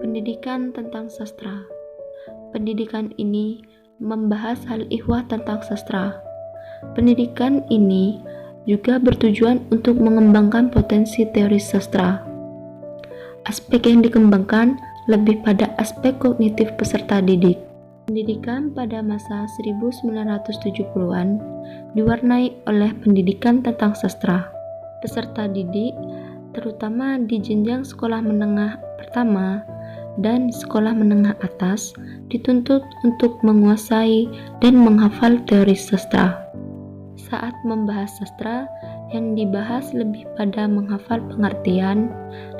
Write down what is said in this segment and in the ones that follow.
Pendidikan tentang sastra. Pendidikan ini membahas hal ihwal tentang sastra. Pendidikan ini juga bertujuan untuk mengembangkan potensi teori sastra. Aspek yang dikembangkan lebih pada aspek kognitif peserta didik. Pendidikan pada masa 1970-an diwarnai oleh pendidikan tentang sastra. Peserta didik, terutama di jenjang sekolah menengah pertama dan sekolah menengah atas, dituntut untuk menguasai dan menghafal teori sastra. Saat membahas sastra, yang dibahas lebih pada menghafal pengertian,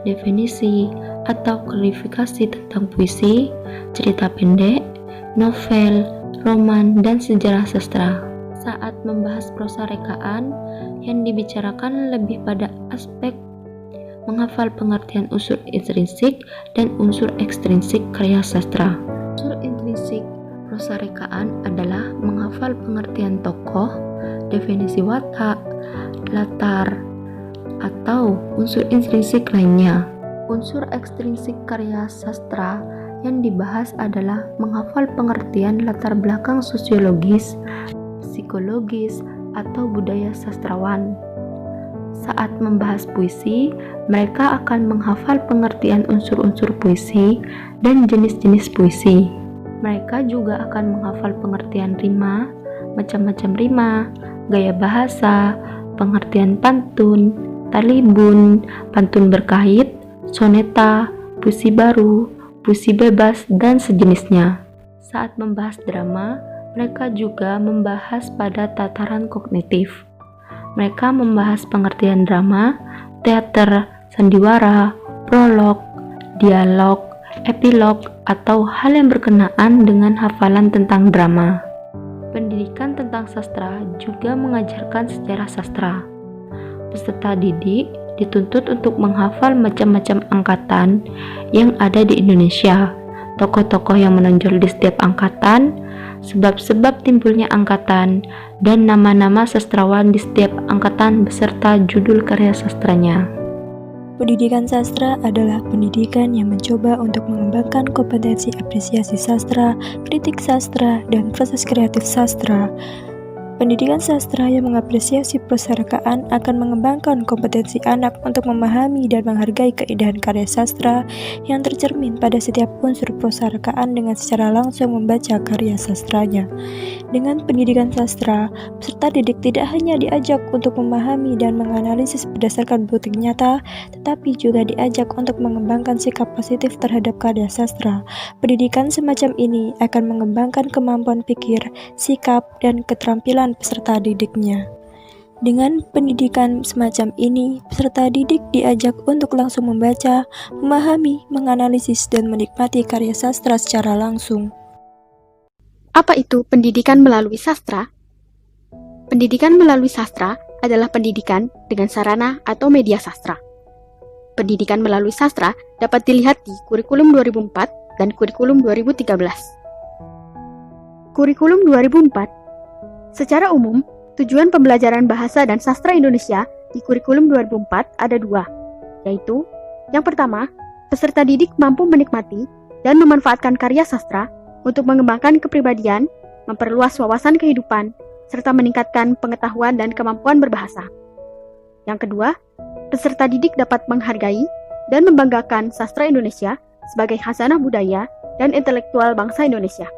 definisi, atau klasifikasi tentang puisi, cerita pendek, novel, roman, dan sejarah sastra. Saat membahas prosa rekaan, yang dibicarakan lebih pada aspek menghafal pengertian unsur intrinsik dan unsur ekstrinsik karya sastra. Unsur intrinsik prosa rekaan adalah menghafal pengertian tokoh, definisi watak, latar, atau unsur intrinsik lainnya. Unsur ekstrinsik karya sastra yang dibahas adalah menghafal pengertian latar belakang sosiologis, psikologis, atau budaya sastrawan. Saat membahas puisi, mereka akan menghafal pengertian unsur-unsur puisi dan jenis-jenis puisi. Mereka juga akan menghafal pengertian rima, macam-macam rima, gaya bahasa, pengertian pantun, talibun, pantun berkait, soneta, puisi baru, puisi bebas, dan sejenisnya. Saat membahas drama, mereka juga membahas pada tataran kognitif. Mereka membahas pengertian drama, teater, sandiwara, prolog, dialog, epilog, atau hal yang berkenaan dengan hafalan tentang drama. Pendidikan tentang sastra juga mengajarkan sejarah sastra. Peserta didik dituntut untuk menghafal macam-macam angkatan yang ada di Indonesia, tokoh-tokoh yang menonjol di setiap angkatan, sebab-sebab timbulnya angkatan, dan nama-nama sastrawan di setiap angkatan beserta judul karya sastranya. Pendidikan sastra adalah pendidikan yang mencoba untuk mengembangkan kompetensi apresiasi sastra, kritik sastra, dan proses kreatif sastra. Pendidikan sastra yang mengapresiasi prosa rekaan akan mengembangkan kompetensi anak untuk memahami dan menghargai keindahan karya sastra yang tercermin pada setiap unsur prosa rekaan dengan secara langsung membaca karya sastranya. Dengan pendidikan sastra, peserta didik tidak hanya diajak untuk memahami dan menganalisis berdasarkan bukti nyata, tetapi juga diajak untuk mengembangkan sikap positif terhadap karya sastra. Pendidikan semacam ini akan mengembangkan kemampuan pikir, sikap, dan keterampilan peserta didiknya. Dengan pendidikan semacam ini, peserta didik diajak untuk langsung membaca, memahami, menganalisis, dan menikmati karya sastra secara langsung. Apa itu pendidikan melalui sastra? Pendidikan melalui sastra adalah pendidikan dengan sarana atau media sastra. Pendidikan melalui sastra dapat dilihat di kurikulum 2004 dan kurikulum 2013. Kurikulum 2004. Secara umum, tujuan pembelajaran bahasa dan sastra Indonesia di kurikulum 2004 ada dua, yaitu yang pertama, peserta didik mampu menikmati dan memanfaatkan karya sastra untuk mengembangkan kepribadian, memperluas wawasan kehidupan, serta meningkatkan pengetahuan dan kemampuan berbahasa. Yang kedua, peserta didik dapat menghargai dan membanggakan sastra Indonesia sebagai khazanah budaya dan intelektual bangsa Indonesia.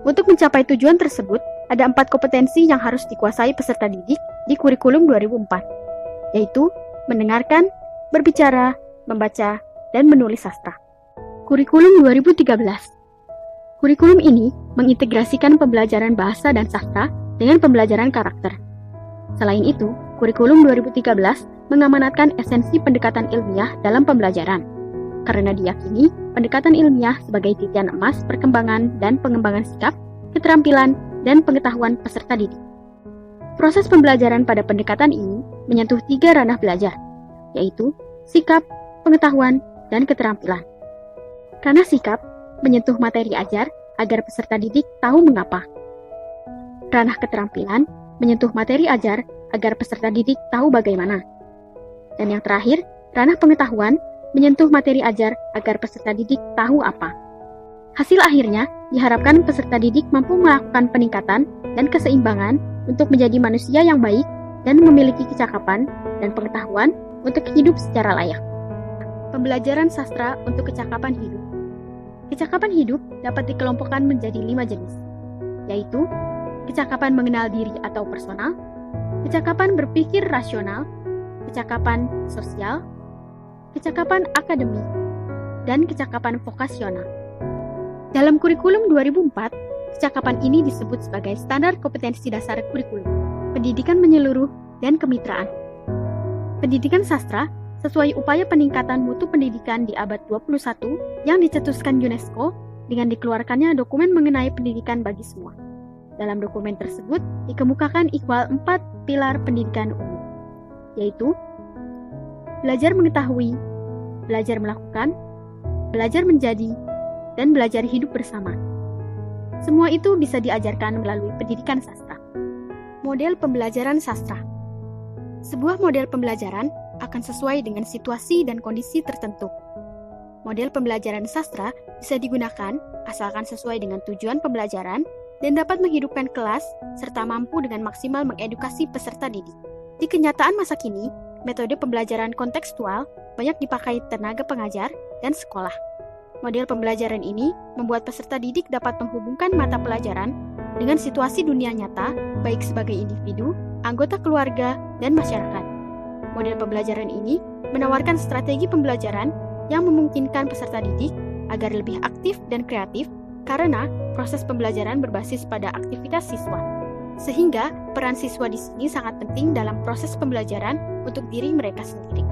Untuk mencapai tujuan tersebut, ada 4 kompetensi yang harus dikuasai peserta didik di kurikulum 2004, yaitu mendengarkan, berbicara, membaca, dan menulis sastra. Kurikulum 2013. Kurikulum ini mengintegrasikan pembelajaran bahasa dan sastra dengan pembelajaran karakter. Selain itu, kurikulum 2013 mengamanatkan esensi pendekatan ilmiah dalam pembelajaran, karena diyakini pendekatan ilmiah sebagai titian emas perkembangan dan pengembangan sikap, keterampilan, dan pengetahuan peserta didik. Proses pembelajaran pada pendekatan ini menyentuh 3 ranah belajar, yaitu sikap, pengetahuan, dan keterampilan. Ranah sikap menyentuh materi ajar agar peserta didik tahu mengapa. Ranah keterampilan menyentuh materi ajar agar peserta didik tahu bagaimana. Dan yang terakhir, ranah pengetahuan menyentuh materi ajar agar peserta didik tahu apa. Hasil akhirnya diharapkan peserta didik mampu melakukan peningkatan dan keseimbangan untuk menjadi manusia yang baik dan memiliki kecakapan dan pengetahuan untuk hidup secara layak. Pembelajaran sastra untuk kecakapan hidup. Kecakapan hidup dapat dikelompokkan menjadi 5 jenis, yaitu kecakapan mengenal diri atau personal, kecakapan berpikir rasional, kecakapan sosial, kecakapan akademik, dan kecakapan vokasional. Dalam kurikulum 2004, kecakapan ini disebut sebagai standar kompetensi dasar kurikulum, pendidikan menyeluruh, dan kemitraan. Pendidikan sastra sesuai upaya peningkatan mutu pendidikan di abad 21 yang dicetuskan UNESCO dengan dikeluarkannya dokumen mengenai pendidikan bagi semua. Dalam dokumen tersebut dikemukakan ikhwal 4 pilar pendidikan umum, yaitu belajar mengetahui, belajar melakukan, belajar menjadi, dan belajar hidup bersama. Semua itu bisa diajarkan melalui pendidikan sastra. Model pembelajaran sastra. Sebuah model pembelajaran akan sesuai dengan situasi dan kondisi tertentu. Model pembelajaran sastra bisa digunakan asalkan sesuai dengan tujuan pembelajaran dan dapat menghidupkan kelas serta mampu dengan maksimal mengedukasi peserta didik. Di kenyataan masa kini, metode pembelajaran kontekstual banyak dipakai tenaga pengajar dan sekolah. Model pembelajaran ini membuat peserta didik dapat menghubungkan mata pelajaran dengan situasi dunia nyata, baik sebagai individu, anggota keluarga, dan masyarakat. Model pembelajaran ini menawarkan strategi pembelajaran yang memungkinkan peserta didik agar lebih aktif dan kreatif karena proses pembelajaran berbasis pada aktivitas siswa. Sehingga peran siswa di sini sangat penting dalam proses pembelajaran untuk diri mereka sendiri.